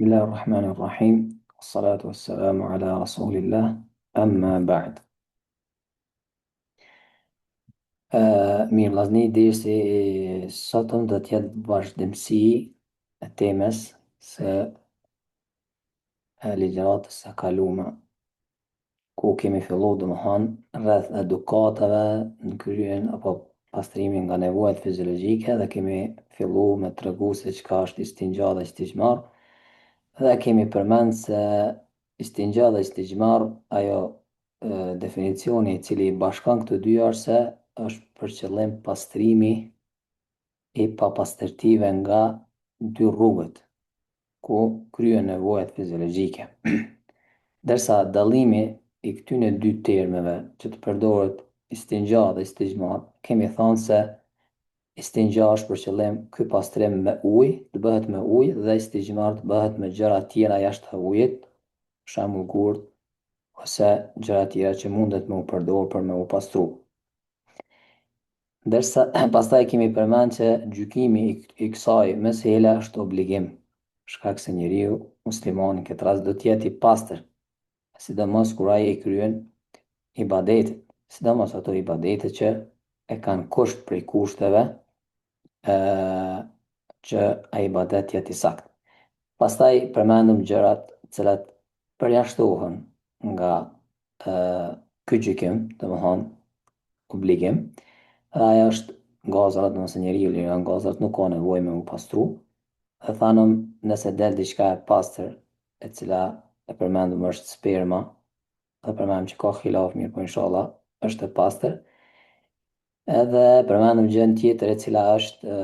بسم الله الرحمن الرحيم والصلاة والسلام على رسول الله أما بعد. Mirë vllazni, dersi i sotëm do të jetë vazhdimsi e temës së ligjëratës së kalume, ku kemi fillu domethënë rreth edukatave në kryen apo pastrimin nga nevojat fiziologjike dhe kemi fillu me tregu se çka është istinxha dhe istixmar dhe kemi përmend se istinxha dhe istixmar, ajo definicioni i cili i bashkon këto dy është se është për qëllim pastrimi i papastërtive nga dy rrugët ku kryen nevojat fiziologjike. Ndërsa dallimi i këtyne dy termeve që të përdoret istinxha dhe istixmar, kemi thënë se istinxha është për qëllim ky pastrim me ujë, të bëhet me ujë dhe istixmar të bëhet me gjëra tjera jashtë ujit, për shembull gurt ose gjëra tjera që mundet me u përdorë për me u pastru. Ndërsa pastaj kemi përmend që gjykimi i kësaj mesele është obligim, shkak se njeriu muslimani në këtë rast do të jetë i pastër, sidomos kur ai e kryen ibadetet, sidomos ato ibadetet që e kanë kusht prej kushteve që ai ibadet jetë i saktë. Pastaj përmendëm gjërat të cilat përjashtohen nga ky gjykim, domethënë obligim, dhe ajo është gazrat, nëse njeriu liron gazrat nuk ka nevojë me u pastru. Dhe thanëm nëse del diçka e pastër e cila e përmendëm është sperma, dhe përmendëm që ka khilaf, mirë po inshallah është e pastër. Edhe përmendëm gjën tjetër e cila është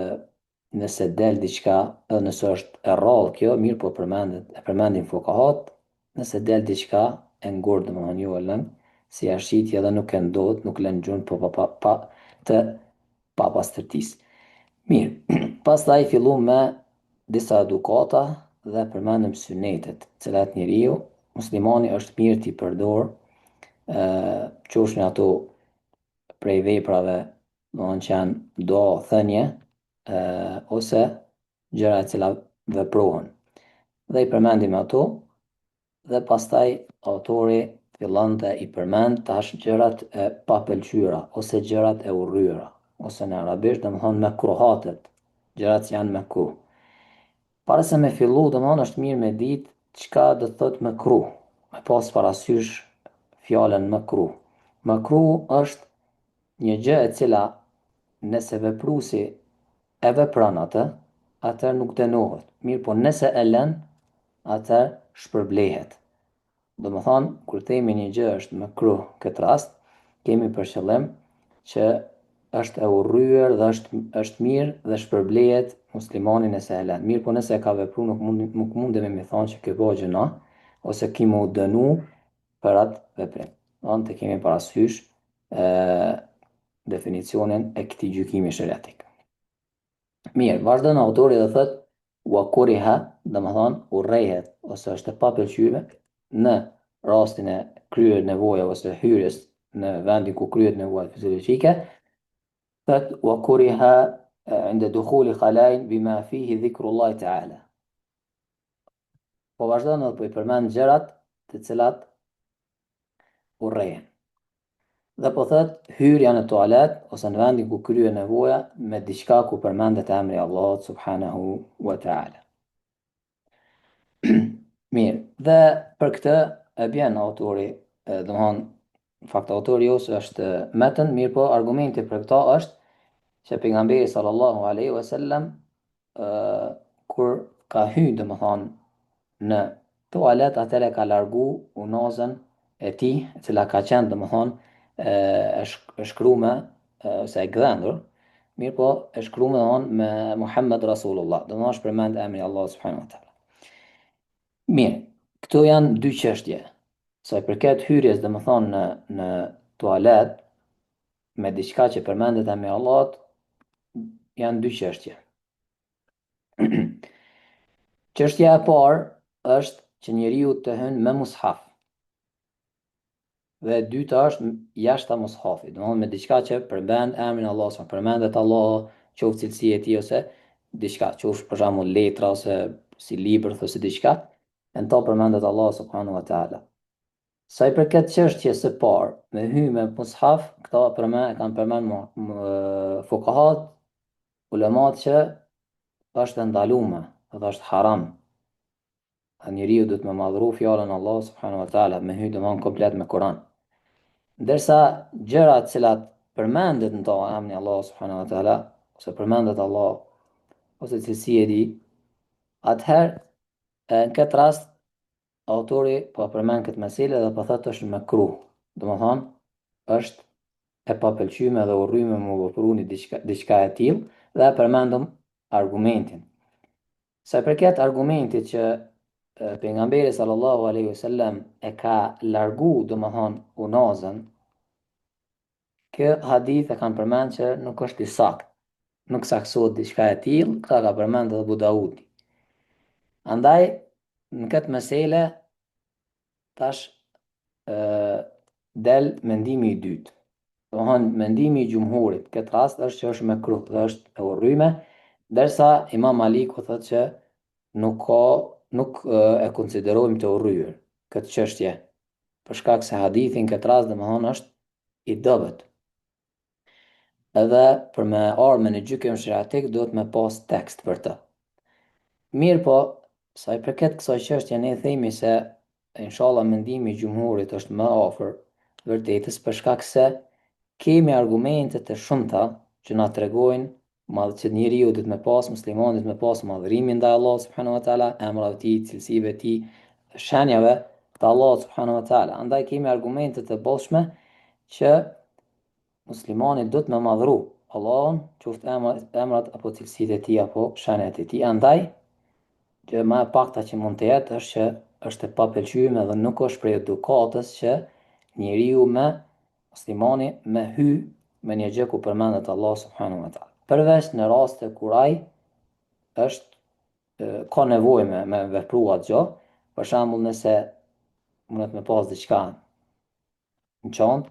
nëse del diçka, edhe nëse është e rrallë kjo, mirë po e përmendin fuqahat, nëse del diçka e ngurtë, domethënë jo e lëng, si ashitja dhe nuk e ndodh, nuk lën gjun të papastërtisë. Mirë, pastaj fillum me disa edukata dhe përmendëm synetet, të cilat njeriu muslimani është mirë t'i përdor, qofshin ato prej veprave, domethënë që janë do thënie ose gjëra të cilat veprohen. Dhe i përmendim ato dhe pastaj autori fillon dhe i përmend tash gjërat e papëlqyera ose gjërat e urryera, ose në arabisht domethënë makruhatet, gjërat që janë makruh. Para se me fillu, domethënë është mirë me ditë çka do të thotë makruh, me pas parasysh fjalën makruh. Makruh është një gjë e cila nëse vepruesi e vepron atë, atëherë nuk dënohet. Mirë po nëse e lën, atëherë shpërblehet. Domethënë, kur themi një gjë është makruh këtë rast, kemi për qëllim që është e urryer dhe është mirë dhe shpërblehet muslimani nëse e lën. Mirë po nëse e ka vepruar nuk mundemi me thonë që kjo bëhet gjuna ose ki mu dënu për atë veprim. Domethënë të kemi parasysh definicionin e këtij gjykimi shariatik. Mirë, vazhdon autori dhe thot wa kuriha, domethënë urrehet ose është e papëlqyeshme në rastin e kryer nevojave ose hyrjes në vendin ku kryhet nevoja fiziologjike, thot wa kuriha عند دخول خلاء بما فيه ذكر الله تعالى. Po vazhdon edhe po i përmend gjërat të cilat urrehen. Dhe po thot hyrja në tualet ose në vendin ku kryhet nevoja me diçka ku përmendet emri Allahut subhanahu wa taala. Mirë, dhe për këtë e bjen autori, domthon fakt autori ose është metën, mirë po argumenti për këtë është që pejgamberi sallallahu alaihi wasallam kur ka hyrë domthon në tualet atëherë ka largu unazën e tij, e cila ka qenë domthon e shkruar ose e gdhendur, mirë po e shkruar domthon me Muhammed Rasulullah, domthon është përmend emri Allah subhanahu wa taala. Mirë, këto janë dy çështje. Sa i përket hyrjes domethën në tualet me diçka që përmendet emri Allahut, janë dy çështje. Çështja e parë është që njeriu të hynë me mushaf. Dhe e dyta është jashta mushafit, domethënë me diçka që përmend emrin Allah, përmendet Allah, qoftë cilësia e tij ose diçka, qoftë për shembull letra ose si libër, si diçka, e në to përmendet Allah subhanahu wa ta'ala. Sa i përket çështjes së parë, me hy me mushaf, këto kanë përmend fuqahat, ulemat që është ndaluar, dhe është haram. Njeriu duhet me madhru fjalën Allah subhanahu wa ta'ala, me hy domon komplet me Kur'an. Ndërsa gjërat të cilat përmendet në to emri Allah subhanahu wa ta'ala, ose përmendet Allah, ose cilësia e tij, atëherë në këtë rast autori po përmend këtë meselë dhe po thotë është makruh. Domethënë është e papëlqyeshme dhe urryme me vepru një diçka e tillë dhe përmendëm argumentin. Sa i përket argumentit që pejgamberi sallallahu alaihi wasallam e ka largu domethënë unazën, kë hadith e kanë përmend që nuk është i saktë, nuk saksohet diçka e tillë, këta ka përmend edhe Abu Daudi. Andaj në këtë mesele tash del mendimi i dytë. Domethënë mendimi i gjumhurit këtë rast është që është makruh dhe është e urryme, ndërsa Imam Maliku thotë që nuk e konsiderojmë të urryer këtë çështje, për shkak se hadithi në këtë rast domethënë është i dobët. Edhe për me ardhur me një gjykim shariatik duhet me pas tekst për të. Mirë po, sa i përket kësaj çështje ne themi se inshallah mendimi i gjumhurit është më afër vërtetës, për shkak se kemi argumente të shumta që na tregojnë që njeriu duhet me pas, muslimani duhet me pas madhërimin ndaj Allahut subhanahu wa taala, emrave të tij, cilësive të tij, shenjave të Allahut subhanahu wa taala. Andaj kemi argumente të bollshme që muslimani duhet me madhru Allahun, qoftë emrat apo cilësitë e tij apo shenjat e tij. Andaj që më e pakta që mund të jetë është që është e papëlqyeshme dhe nuk është prej edukatës që njeriu muslimani me hy me një gjë ku përmendet Allah subhanahu wa taala. Përveç në raste kur ai është ka nevojë me vepru atë gjë, për shembull nëse mundet me pas diçka në çantë,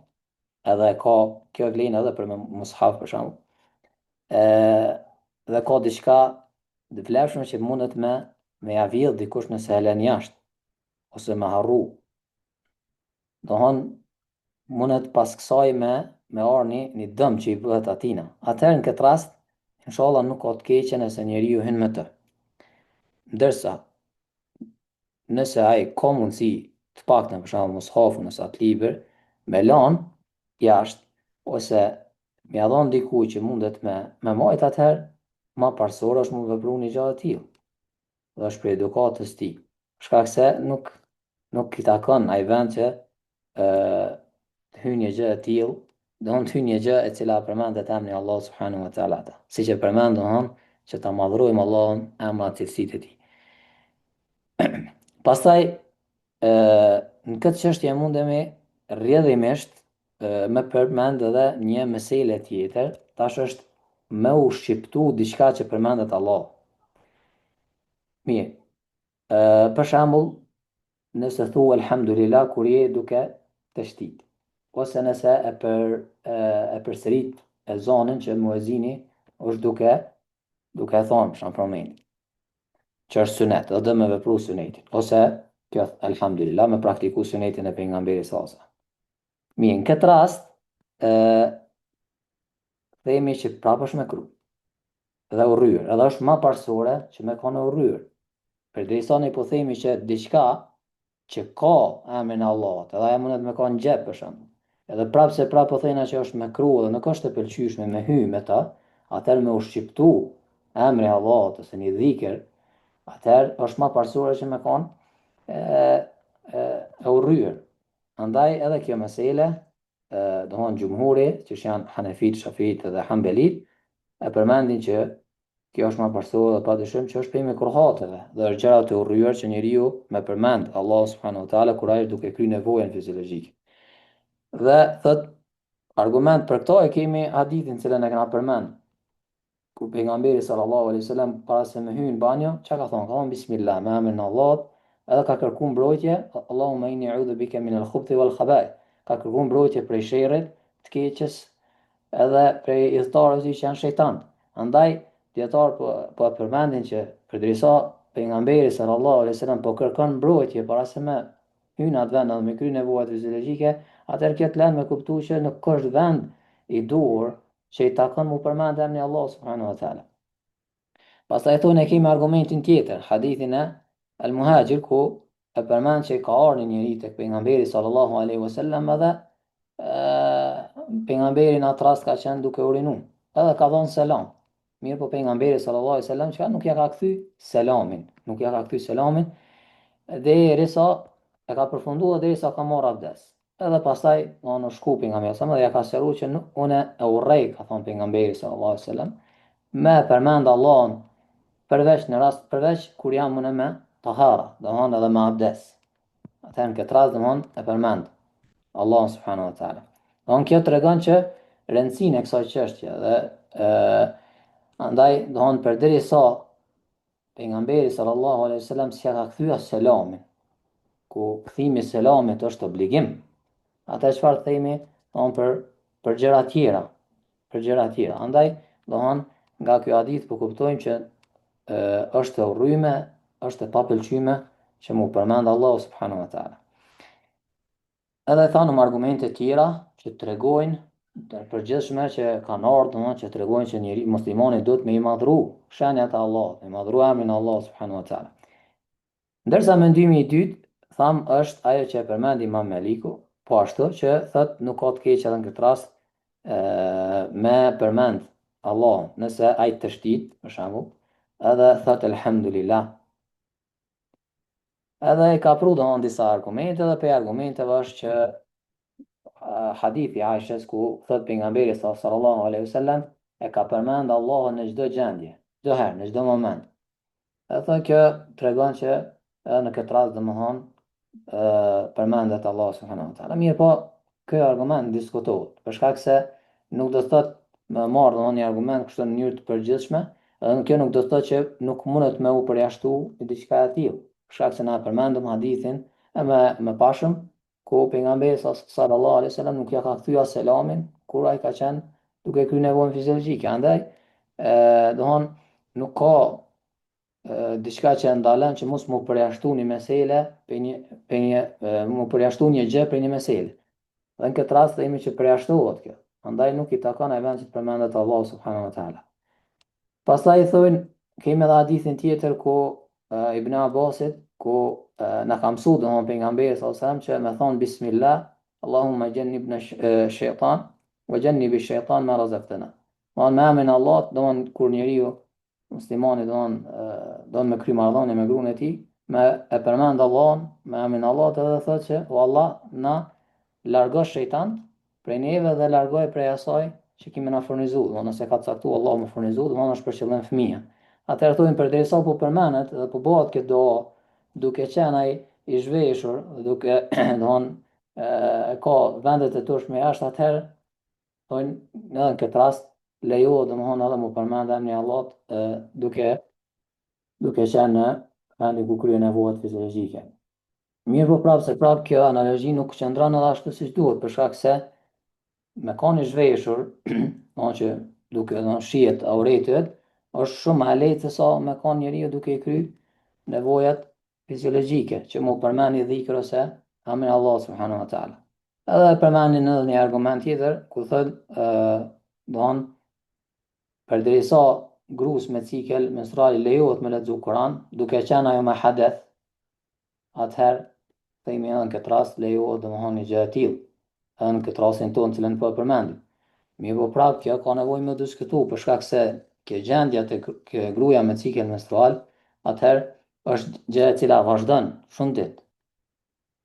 edhe ka kjo vlen edhe për mushaf për shembull. Dhe ka diçka të vlefshme që mundet me ja vjedh dikush nëse e lën jashtë ose me harru. Dohon mundet pas kësaj me arni një dëm që i bëhet atina. Atëherë në këtë rast, inshallah nuk ka të keqe nëse njeriu hyn me të. Ndërsa nëse ai ka mundësi të paktën për shembull mushafun ose atë libër me lën jashtë ose m'ia dhon dikujt që mundet me majt, atëherë ma parsore është mu vepru një gjë të tillë. Dhe është për edukatës ti. Shkak se nuk i takon ai vend që të hyjë një gjë e tillë, do të hyjë një gjë e cila përmendet emri Allah subhanahu wa taala. Siç e përmend që ta madhrojmë Allahun emrat cilësitë e tij. Pastaj në këtë çështje mundemi rrjedhimisht me përmend edhe një meselë tjetër, tash është me u shqiptu diçka që përmendet Allah. Mirë, për shembull, nëse thua elhamdulillah kur je duke të shtit, ose nëse e përsërit ezanin që muezini është duke thonë për shembull, që është sunet, dhe me vepru sunetin, ose kjo elhamdulillah me praktiku sunetin e pejgamberit sallallahu alajhi wasallam. Mirë, në këtë rast themi që prapë është makruh dhe urryer, edhe është më parsore që me kanë urryer. Përderisa ne po themi që diçka që ka emrin e Allahut, edhe ajo mundet me kanë xhep për shembull. Edhe prapë po thëna që është makruh dhe nuk është e pëlqyeshme me hy me ta, atëherë me u shqiptu emri i Allahut ose një dhikr, atëherë është më parsore që me kanë e urryer. Andaj edhe kjo mesele, domthon gjumhuri, që janë Hanefit, Shafit dhe Hanbelit, e përmendin që kjo është më parsore dhe padyshim që është prej mekruhateve dhe është gjëra të urryer që njeriu me përmend Allah subhanahu wa taala kur ai është duke kryer nevojën fiziologjike. Dhe thot argument për këto e kemi hadithin që ne kena përmend, ku pejgamberi sallallahu alaihi wasallam para se me hyn në banjo, çka ka thonë? Ka thonë bismillah, me emrin e Allahut, edhe ka kërkuar mbrojtje, Allahumma inni a'udhu bika min al-khubuthi wal khaba'ith. Ka kërkuar mbrojtje prej sherrit, të keqes, edhe prej udhëtarëve që janë shejtan. Andaj dietar po përmendin që përderisa pejgamberi sallallahu alaihi wasallam po kërkon mbrojtje para se me hyn atë vend dhe me kry nevojat fiziologjike, atëherë kjo të lën me kuptuar që nuk është vend i dur që i takon mu përmend emrin Allah subhanahu wa taala. Pastaj thonë e kemi argumentin tjetër, hadithin e al-Muhajir ku e përmend që ka ardhur një njeri tek pejgamberi sallallahu alaihi wasallam edhe pejgamberi në atë rast ka qenë duke urinu, edhe ka dhënë selam. Mirë po pejgamberi sallallahu alaihi wasallam që nuk ja ka kthy selamin, nuk ja ka kthy selamin derisa e ka përfunduar derisa ka marrë abdes. Edhe pastaj në shku pejgamberi sa më dhe ja ka sqaruar që unë e urrej, ka thënë pejgamberi sallallahu alaihi wasallam, me përmend Allahun përveç kur jam unë me tahara, domthon edhe me abdes. Atëherë në këtë rast domthon e përmend Allahun subhanahu wa taala. Domthon kjo tregon që rëndësinë e kësaj çështje dhe andaj domthon përderisa pejgamberi sallallahu alaihi wasallam s'ja ka kthyer selamin, ku kthimi i selamit është obligim. Atë çfarë themi domthon për gjëra tjera, për gjëra tjera. Andaj domthon nga ky hadith po kuptojmë që është e urryme, është e papëlqyme që mu përmend Allahu subhanahu wa taala. Edhe thanë argumente tjera që tregojnë të përgjithshme që kanë ardhur, domethënë që tregojnë që njeriu muslimani duhet me i madhru shenjat e Allahut, me madhru emrin Allah subhanahu wa taala. Ndërsa mendimi i dytë, tham është ajo që e përmend Imam Maliku, po ashtu që thot nuk ka të keq edhe në këtë rast me përmend Allah, nëse ai të shtit, për shembull, edhe thot elhamdulillah. Edhe e ka pru domthonjë disa argumente dhe pe argumenteve është që hadithi Aishës ku thot pejgamberi sallallahu alaihi wasallam e ka përmend Allahun në çdo gjendje, çdo herë, në çdo moment. E thot kjo tregon që në këtë rast domthonjë përmendet Allah subhanahu wa taala. Mirë po, ky argument diskutohet, për shkak se nuk do të thot me marr domthonjë një argument kështu në mënyrë të përgjithshme, edhe kjo nuk do të thotë që nuk mundet me u përjashtu diçka e tillë, për shkak se na përmendëm hadithin e me pashëm ku pejgamberi sallallahu alaihi wasallam nuk ja ka kthyer selamin kur ai ka qenë duke kryer nevojën fiziologjike. Andaj domthon nuk ka diçka që ndalon që mos mu përjashtu një mesele mu përjashtu një gjë për një mesele. Dhe në këtë rast themi që përjashtohet kjo. Andaj nuk i takon ai vend që përmendet Allahu subhanahu wa taala. Pastaj thonë kemi edhe hadithin tjetër ku Ibn Abbasit ku na ka mësuar domthon pejgamberi sallallahu alaihi wasallam që me thon bismillah Allahumma jannibna shaytan wa jannibi shaytan ma razaqtana. Me emrin Allah, domthon kur njeriu muslimani don me kry marrëdhënie me gruan e tij, me e përmend Allahun, me emrin Allah edhe thotë që o Allah na largo shejtan prej neve dhe largoj prej asaj që kemi na furnizuar. Domthon nëse ka caktuar Allahu më furnizuar, domthon është për qëllim fëmijë. Atëherë thonë përderisa po përmendet dhe po bëhet këtë do duke qenë ai i zhveshur, duke domthon ka vendet e turshme jashtë, atëherë thonë në këtë rast lejohet domthon edhe mu përmend emrin e Allahut duke qenë në vendin ku kryen nevojat fiziologjike. Mirë po prapë se prapë kjo analogji nuk qëndron edhe ashtu siç duhet, për shkak se me kanë i zhveshur, domthon që duke domthon shihet auretet, është shumë më lehtë se sa me kanë njeriu duke i kryer nevojat fiziologjike, që mu përmend i dhikr ose emrin Allah subhanahu wa taala. Edhe përmendin edhe një argument tjetër ku thotë domthon përderisa grus me cikel menstrual lejohet me lexu Kur'an, duke qenë ajo me hadeth, atëherë themi edhe në këtë rast lejohet domthon një gjë e tillë. Edhe në këtë rastin tonë cilën po e përmendim. Mirë po prapë kjo ka nevojë me diskutu, për shkak se kjo gjendja të gruaja me cikel menstrual, atëherë është gjë e cila vazhdon shumë ditë.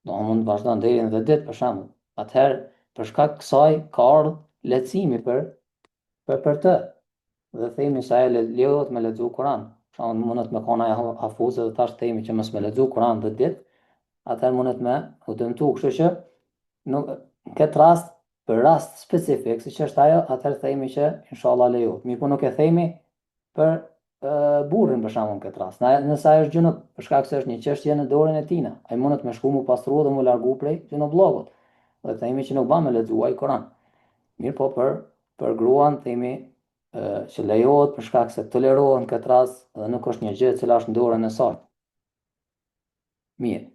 Do mund të vazhdon deri në 10 ditë për shembull. Atëherë për shkak kësaj ka ardhur lehtësimi për të. Dhe themi se ai lejohet me lexu Kur'an. Për shembull mundet me kanë ai hafuz dhe tash themi që mos me lexu Kur'an 10 ditë, atëherë mundet me u dëmtu, kështu që nuk në këtë rast për rast specifik, siç është ajo, atëherë themi që inshallah lejohet. Mirë po nuk e themi për burrin për shembull në këtë rast. Nëse ai është gjunub, për shkak se është një çështje në dorën e tij, ai mundet me shku mu pastruar dhe mu largu prej gjunubllokut. Dhe themi që nuk bën me lexuar Kur'an. Mirë po për gruan themi që lejohet për shkak se tolerohen në këtë rast dhe nuk është një gjë e cila është në dorën e saj. Mirë.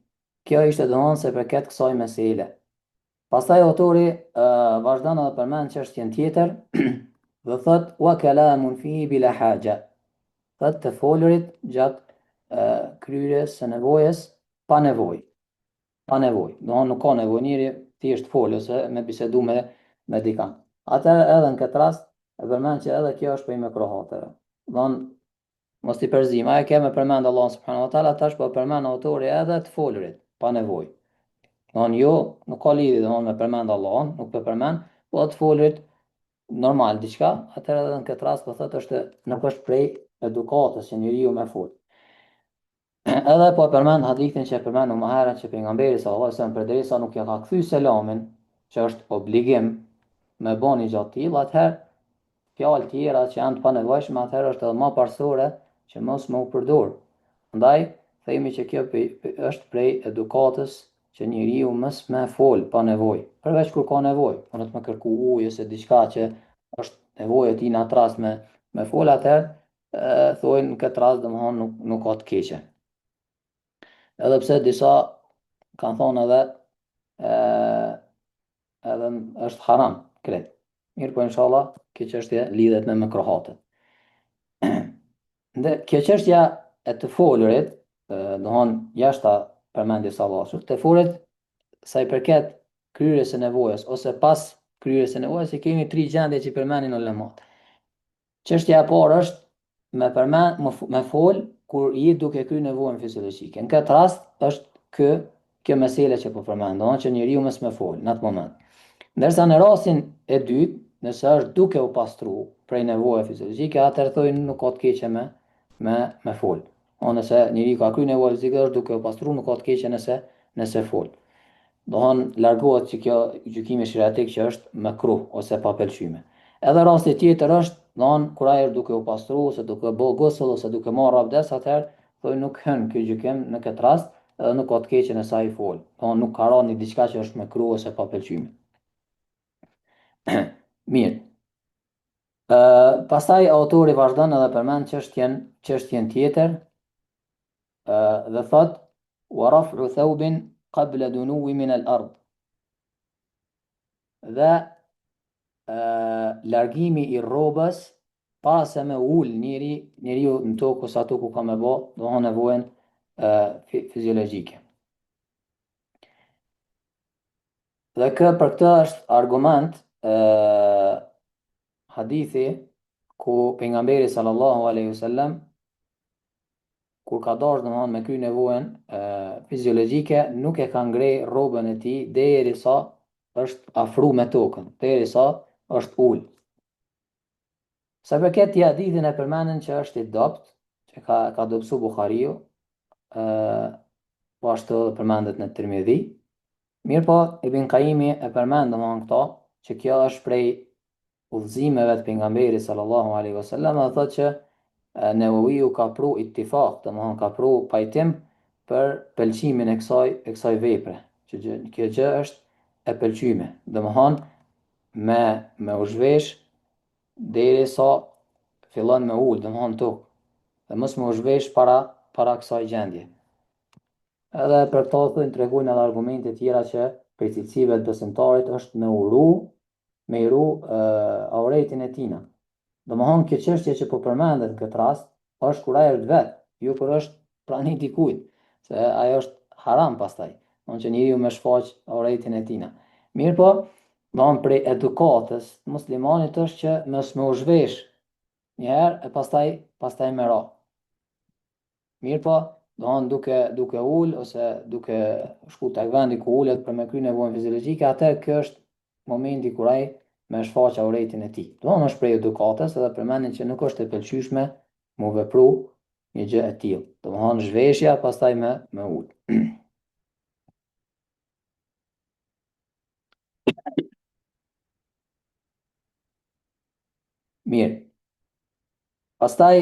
Kjo ishte domosdoshmë se përket kësaj mesele. Pastaj autori vazhdon edhe përmend çështjen tjetër dhe thot wa kalamun fihi bila haja. Thot të folurit gjatë kryerjes së nevojës pa nevojë. Pa nevojë. Domthonë nuk ka nevojë njëri thjesht fol ose me bisedu me dikant. Atëherë edhe në këtë rast e përmend që edhe kjo është prej mëkrohateve. Domthonë mos i përzim, a e kemë përmend Allah subhanahu wa taala tash po përmend autori edhe të folurit pa nevojë. Domthonë jo, nuk ka lidhje domthonë me përmend Allahun, nuk po përmend, po të folurit normal diçka, atëherë edhe në këtë rast po thotë është nuk është prej edukatës që njeriu më fol. Edhe po përmend hadithin që e përmend më herët që pejgamberi sallallahu alajhi wasallam përderisa nuk ja ka kthy selamin, që është obligim me bani gjatë tillë, atëherë fjalë tjera që janë të panevojshme, atëherë është edhe më parsore që mos më u përdor. Prandaj themi që kjo është prej edukatës që njeriu mos më fol pa nevojë, përveç kur ka nevojë, por të më kërku ujë ose diçka që është nevojë e tij në atë rast me fol atëherë thojnë në këtë rast domthonë nuk ka të keqe. Edhe pse disa kanë thonë e, edhe është haram krejt. Mirë po inshallah kjo çështje lidhet me mëkrohatët. Dhe kjo çështja e të folurit, domthonë jashta përmendjes së Allahut, të folurit sa i përket kryerjes së nevojës ose pas kryerjes së nevojës i kemi tri gjendje që përmendin ulemat. Çështja e parë është me fol kur je duke kryer nevojën fiziologjike. Në këtë rast është kjo mesele që po përmend, domthonë që njeriu mos më fol në atë moment. Ndërsa në rastin e dytë, nëse është duke u pastru prej nevojave fiziologjike, atëherë thojnë nuk ka të keqe me fol. O nëse njeriu ka kryer nevojë fizike është duke u pastru, nuk ka të keqe nëse fol. Domthonë largohet që kjo gjykimi shariatik që është makruh ose pa pëlqyme. Edhe rasti tjetër është domthonë kur ai është duke u pastru ose duke bë gusull ose duke marrë abdes, atëherë thojnë nuk hyn ky gjykim në këtë rast edhe nuk ka të keqe nëse ai fol. Domthonë nuk ka rënë diçka që është makruh ose pa pëlqyme. Mirë. Pastaj autori vazhdon edhe përmend çështjen tjetër dhe thot wa raf'u thawbin qabla dunuwi min al-ard. Dhe largimi i rrobës para se me ul njeriu në tokë ose ato ku ka me bë, domthonë nevojën fiziologjike. Dhe për këtë është argument hadithi ku pejgamberi sallallahu alaihi wasallam kur ka dashur domthonë me kry nevojën fiziologjike nuk e ka ngrej rrobën e tij derisa është afru me tokën, derisa është ul. Sa përket i hadithin e përmenden që është i dopt, që ka dobësu Buhariu, po ashtu përmendet në Tirmidhi. Mirë po, Ibn Qayyimi e përmend domthonë këto, që kjo është prej udhëzimeve të pejgamberit sallallahu alaihi wasallam, dhe thotë që Newawiu ka pru ittifaq, domthonë ka pru pajtim për pëlqimin e kësaj vepre, që kjo gjë është e pëlqyme, domthonë me u zhvesh derisa fillon me ul, domthonë tokë, dhe mos me u zhvesh para kësaj gjendje. Edhe për këto thënë tregojnë edhe argumente tjera që prej cilësive të besimtarit është me i ru auretin e tina. Domthonë kjo çështje që po përmendet në këtë rast është kur ai është vet, jo kur është pranë dikujt, se ajo është haram pastaj. Domthonë që njeriu më shfaq auretin e tina. Mirë po, domthonë prej edukatës muslimanit është që mos më u zhvesh një herë e pastaj më ra. Mirë po, domthonë duke ul ose duke shku tek vendi ku ulet për me kry nevojën fiziologjike, atëherë kjo është momenti kur ai me shfaq auretin e tij. Domthonë është prej edukatës edhe përmendin që nuk është e pëlqyeshme mu vepru një gjë e tillë. Domthonë zhveshja pastaj me ul. Mirë. Pastaj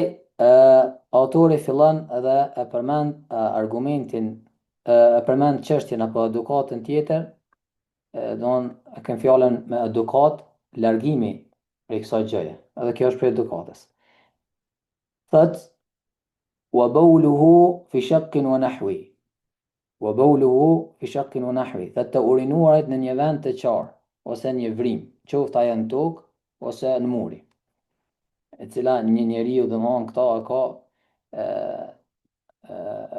autori fillon edhe e përmend argumentin, e përmend çështjen apo edukatën tjetër, domthonë kem fjalën me edukat, largimi prej kësaj gjëje. Edhe kjo është prej edukatës. Thot, wa bawluhu fi shaqqin wa nahwi. Wa bawluhu fi shaqqin wa nahwi. Thot të urinuarit në një vend të qarë, ose një vrim, qoftë ajo në tokë, ose në muri. E cila një njeriu domthon këta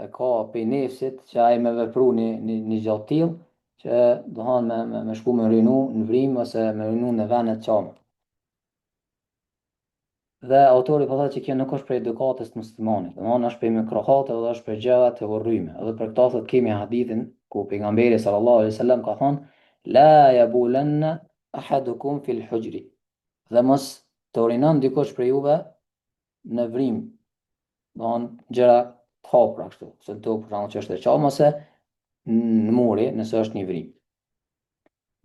e ka pe nefsit që ai me vepru një gjatë tillë që domthon me shku me rinu në vrim ose me rinu në vende të qame. Dhe autori po thotë që kjo nuk është për edukatës të muslimanit, domthon është për mikrohate dhe është për gjëra të urryme. Edhe për këtë thotë kemi hadithin ku pejgamberi sallallahu alaihi wasallam ka thonë la yabulanna ahadukum fil hujri. Dhe mos të urinon dikush për juve në vrim, domthon gjëra të hapura kështu, se të për shembull që është e qame ose në muri nëse është një vrim.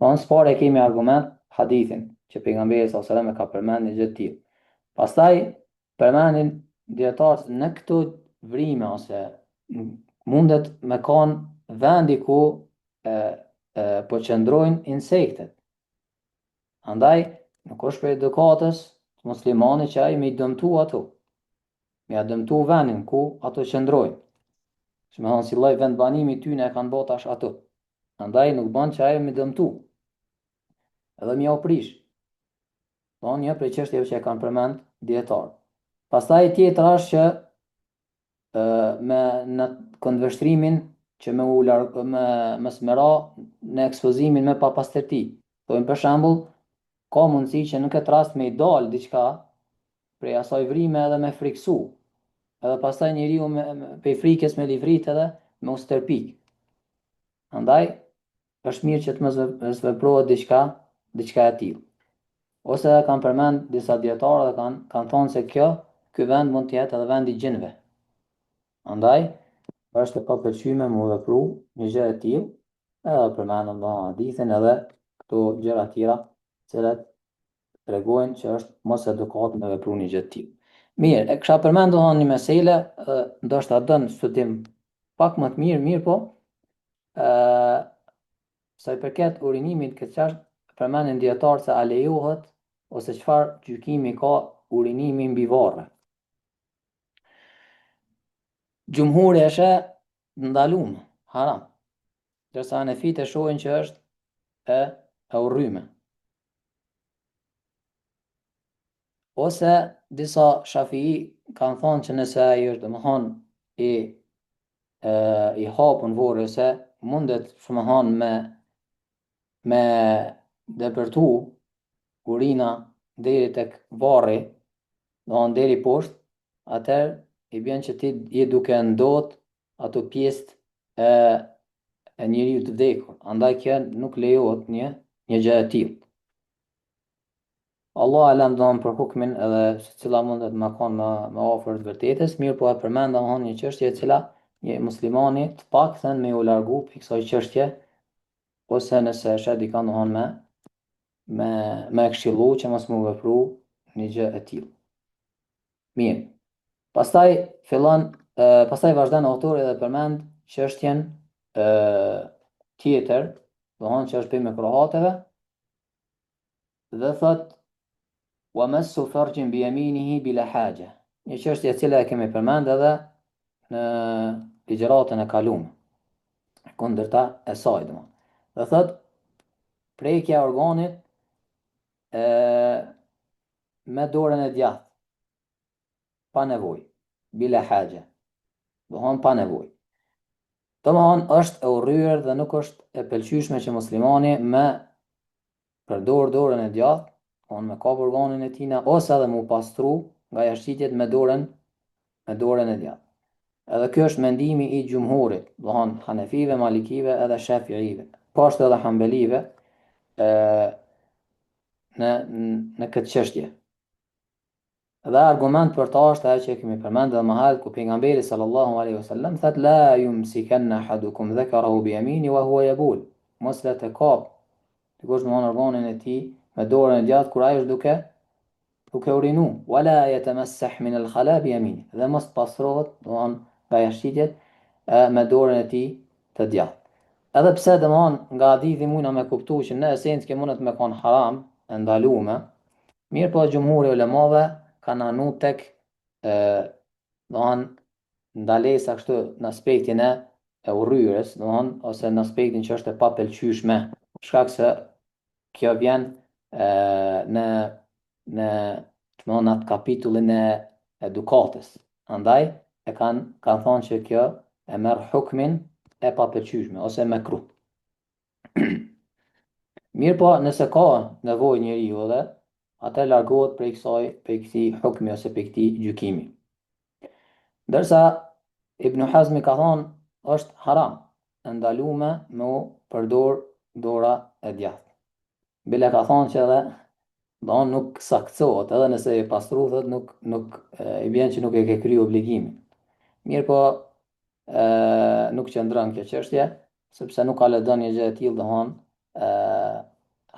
Von s'pore kemi argument hadithin që pejgamberi sallallahu alaihi wasallam e ka përmendur një gjë të tillë. Pastaj përmendin dietarët në këto vrime ose mundet me kanë vendi ku po qëndrojnë insektet. Andaj nuk është për edukatës muslimani që ai me i dëmtu ato, me i dëmtu vendin ku ato qëndrojnë. Që me thonë si lloj vendbanimi tyne e kanë bërë tash ato. Andaj nuk bën që ai me dëmtu. Edhe më u prish. Do një prej çështjeve që e kanë përmend dietar. Pastaj tjetër është që me në këndvështrimin që me u me smera në ekspozimin me papastërti. Thonë për shembull, ka mundësi që në këtë rast me i dal diçka prej asaj vrime edhe me friksu. Edhe pastaj njeriu pe frikës me livrit edhe me u stërpik. Andaj është mirë që të mos veprohet diçka e tillë. Ose kanë përmend disa dietarë dhe kanë thonë se ky vend mund të jetë edhe vendi i gjinëve. Andaj është e papëlqyeshme me u vepru një gjë e tillë, edhe përmendëm në hadithin edhe këto gjëra të tjera, të cilat tregojnë që është mos edukat me vepru një gjë të tillë. Mirë, e kisha përmendur një mesele, ndoshta don studim pak më të mirë po, sa i përket urinimit këtë çast përmendin dietarë se a lejohet ose çfarë gjykimi ka urinimi mbi varre. Gjumhuri është ndaluar, haram. Ndërsa hanefit e shohin që është e urryme. Ose disa shafii kanë thonë që nëse ai është domethën i hapun vorë ose mundet domethën me depërtu urina deri tek varri, domethën deri poshtë, atëherë i bën që ti je duke ndot ato pjesë e njeriu të vdekur. Andaj kjo nuk lejohet një gjë e tillë. Allah alam domethën për hukmin edhe se cila mundet me kanë me afër të vërtetës, mirë po e përmend domethën një çështje e cila një muslimani të paktën me u largu për kësaj çështje ose nëse është dikon domethën me këshillu që mos më vepru një gjë e tillë. Mirë. Pastaj vazhdon autori dhe përmend çështjen tjetër, domethënë që është për mikrohateve dhe thot wa massu farjin bi yaminihi bila haja. Një çështje e cila e kemi përmend edhe në ligjëratën e kaluar. Kundërta e saj domethënë. Dhe thot prekja e organit me dorën e djathtë pa nevojë, bila haja. Domthon pa nevojë. Domthon është e urryer dhe nuk është e pëlqyeshme që muslimani me përdor dorën e djathtë, me kap organin e tij ose edhe mu pastru nga jashtëqitjet me dorën e djathtë. Edhe ky është mendimi i gjumhurit, domthon hanefive, malikive edhe shafiive. Po ashtu edhe hambelive në këtë çështje. Dhe argument për ta është ajo që kemi përmendur më herët ku pejgamberi sallallahu alaihi wasallam thotë la yumsikanna ahadukum dhakarahu bi yamini wa huwa yabul. Mos le të kap dikush me organin e tij me dorën e djathtë kur ai është duke urinu, wala yatamassah min al-khala bi yamini. Dhe mos pastrohet, domthon nga jashtëqitjet me dorën e tij të djathtë. Edhe pse domthon nga hadithi mundna me kuptu që në esencë që mundet me kon haram, e ndaluar, Mirë po gjumhuri e ulemave kanë anu tek ndalesa kështu në aspektin e urryrës, ose në aspektin që është e papëlqyeshme, për shkak se kjo vjen në në atë kapitullin e edukatës. Andaj kanë thonë që kjo e merr hukmin e papëlqyeshme ose mekruh. Mirë po, nëse ka nevojë njeriu edhe, atë largohet prej këtij hukmi ose prej këtij gjykimi. Ndërsa Ibn Hazmi ka thonë është haram, e ndalume me u përdor dora e djathtë. Bile ka thonë që edhe nuk sakcohet, edhe nëse e pastru, thot nuk i vjen që nuk e ke kryu obligimin. Mirë po, nuk qëndron kjo çështje, sepse nuk ka lexon një gjë e tillë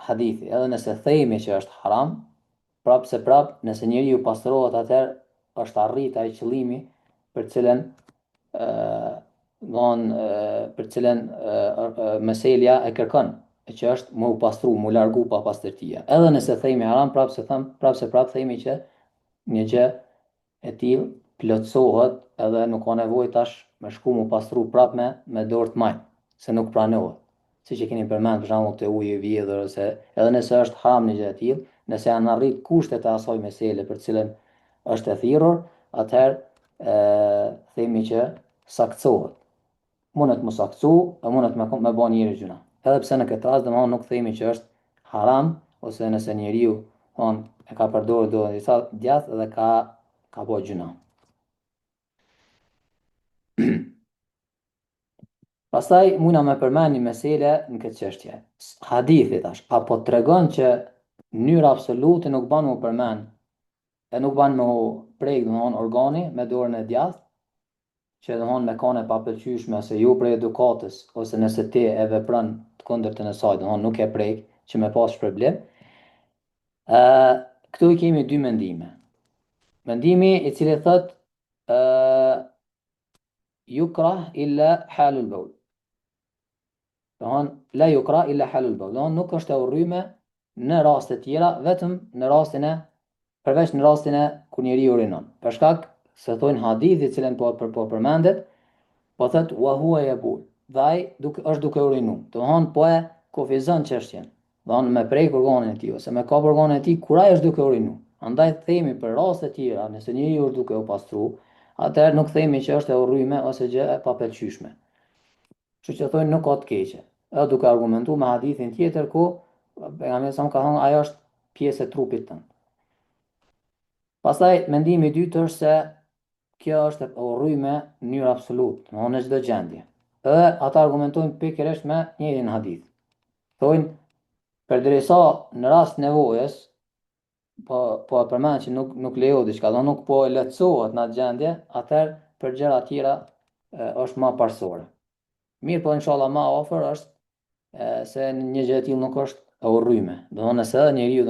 hadithi. Edhe nëse themi që është haram, prapë se prapë, nëse njeriu pastrohet, atëherë është arrit ai qëllimi për cilën për cilën meselja e kërkon, që është më u pastru, më largu pa pastërtia. Edhe nëse themi haram, prapë se prapë themi që një gjë e tillë plotësohet edhe nuk ka nevojë tash me shku mu pastru prapë me dorë të majtë, se nuk pranohet. Siç e keni përmend për shembull te uji i vjedhur, ose edhe nëse është haram një gjë e tillë, nëse janë arrit kushtet e asaj mesele për cilën është e thirrur, atëherë themi që saktësohet. Mundet më saktësu, e mundet me bë njëri gjuna. Edhe pse në këtë rast nuk themi që është haram, ose nëse njeriu e ka përdorur dorën e djathtë dhe ka bë gjuna. Pastaj muna me përmend një mesele në këtë çështje. Hadithi tash apo tregon që në mënyrë absolute nuk bën më përmend e nuk bën më prek organi me dorën e djathtë, që me kanë e papëlqyeshme ose ju prej edukatës, ose nëse ti e vepron të kundërtën e saj, nuk e prek që me pas problem. Këtu i kemi dy mendime. Mendimi i cili thot yukrah illa halul bawl. La yukrah illa halul bawl. Nuk është e urryme në raste tjera, vetëm përveç në rastin e kur njeriu urinon. Për shkak se thonë hadithi i cilën po përmendet, po thot wa huwa yabul. Dhe ai është duke urinu. Po e kufizon çështjen. Me prek organin e tij ose me kap organin e tij kur ai është duke urinu. Andaj themi për raste tjera, nëse njeriu është duke u pastru, atëherë nuk themi që është e urryme ose gjë e papëlqyeshme. Kështu që thonë nuk ka të keqe. Edhe duke argumentuar me hadithin tjetër ku pejgamberi sa ka thonë ajo është pjesë e trupit tënd. Pastaj mendimi i dytë është se kjo është e urryme në mënyrë absolute, në çdo gjendje. Edhe ata argumentojnë pikërisht me njërin hadith. Thonë përderisa në rast nevojës po e përmend që nuk lejohet diçka, nuk po e lehtësohet në atë gjendje, atëherë për gjëra të tjera është më parsore. Mirë po inshallah më afër është se një gjë e tillë nuk është e urryme. Nëse edhe njeriu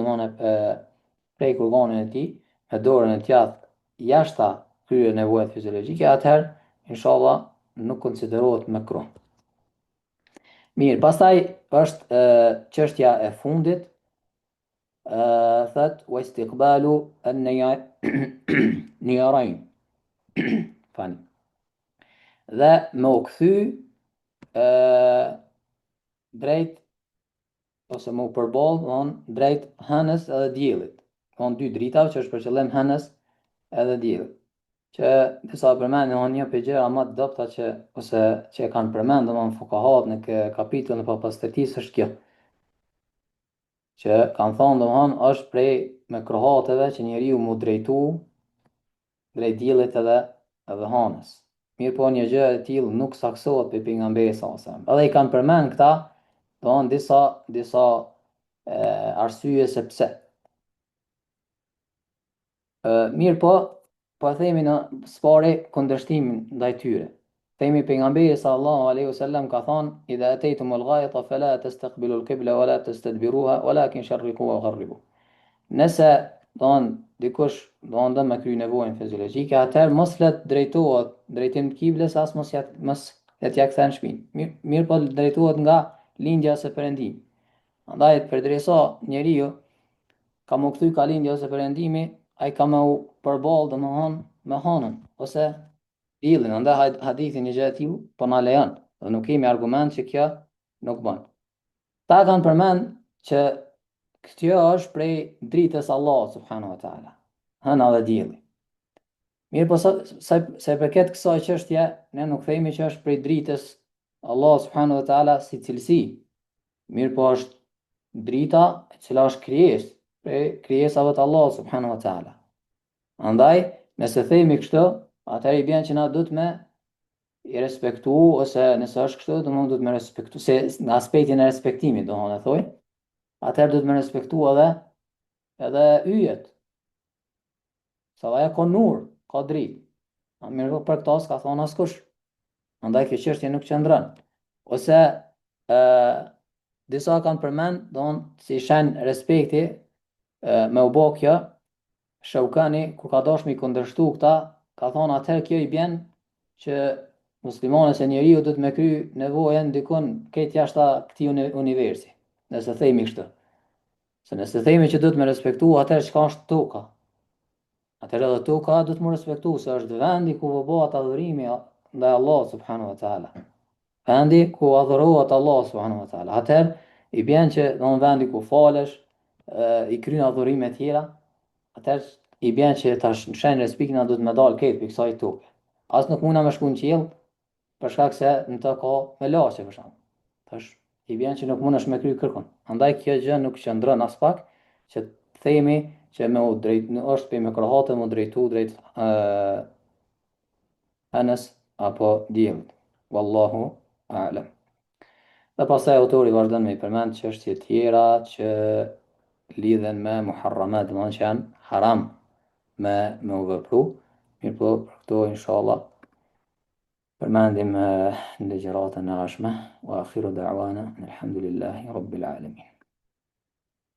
prek organin e tij me dorën e djathtë jashta kryer nevojat fiziologjike, atëherë inshallah nuk konsiderohet mekruh. Mirë, pastaj është çështja e fundit, thot wa istiqbalu an-niyarain. Fani. Dhe me u kthy drejt ose me u përball drejt hënës edhe diellit. Dy dritave që është për qëllim hënës edhe diellit. Që disa përmendin një për gjëra më të dobta që e kanë përmendur fuqahat në kapitullin e papastërtisë është kjo. Që kanë thonë është prej mekruhateve që njeriu mu drejtu drejt diellit edhe hënës. Mirë po një gjë e tillë nuk saksohet për pejgamberin sa. Edhe i kanë përmend këta disa arsye se pse. Mirë po e themi në spari kundërshtimin ndaj tyre. Themi pejgamberi sallallahu alaihi wasallam ka thonë idha ataytumul ghayta fala tastaqbilu al-qibla wala tastadbiruha walakin sharriqu wa gharribu. Nëse dikush do me kry nevojën fiziologjike, atëherë mos let drejtohet drejtim të kiblës, as mos ja kthen shpinë. Mirë po drejtohet nga lindja ose perëndimi. Andaj përderisa njeriu ka më kthy kalindi ose perëndimi, ai ka më u përball domthon me hanën ose diellin. Andaj hadithi një gjë e tillë po na lejon dhe nuk kemi argument që kjo nuk bën. Ta kanë përmend që kjo është prej dritës Allah subhanahu wa taala, hëna dhe dielli. Mirë po sa i përket kësaj çështje, ne nuk themi që është prej dritës Allah subhanahu wa taala si cilësi. Mirë po është drita e cila është krijesë, prej krijesave të Allah subhanahu wa taala. Andaj, nëse themi kështu, atëherë i bën që na duhet me i respektu, ose nëse është kështu, do më duhet me respektu, se në aspektin e respektimit, do më thoj, atëherë duhet me respektu edhe yjet, sa dhe ajo ka nur, ka dritë. A mirë po për këta s'ka thonë askush. Andaj kjo çështje nuk qëndron. Ose disa kanë përmend, si shen respekti me u bë kjo, Shaukani kur ka dashur mi kundërshtu këta, ka thonë atëherë kjo i bën që muslimani se njeriu duhet me kry nevojën dikun këtë jashta këtij universi. Nëse themi kështu. Se nëse themi që duhet me respektu, atëherë çka është toka? Atëherë edhe toka duhet me respektu, se është vendi ku bëhet adhurimi ndaj Allah subhanahu wa taala. Vendi ku adhurohet Allah subhanahu wa taala. Atëherë i bën që në vendi ku falesh, i kryen adhurime të tjera, atëherë i bën që tash në shenjë respekti na duhet me dal këtë për kësaj toke. As nuk mundna me shku në qiell për shkak se në të ka me laçe për shkak. Tash i bën që nuk mundesh me kry kërkon. Andaj kjo gjë nuk qëndron as pak që themi që me u drejt në është për me kërhate me u drejtu drejt anës apo diellit. Wallahu a'lam. Dhe pastaj autori vazhdon me i përmend çështje tjera që lidhen me muharramat, do të thonë që janë haram me u vepru. Mirë po, për këto inshallah përmendim në ligjëratën e ardhshme. Wa akhiru da'wana alhamdulillahi rabbil alamin.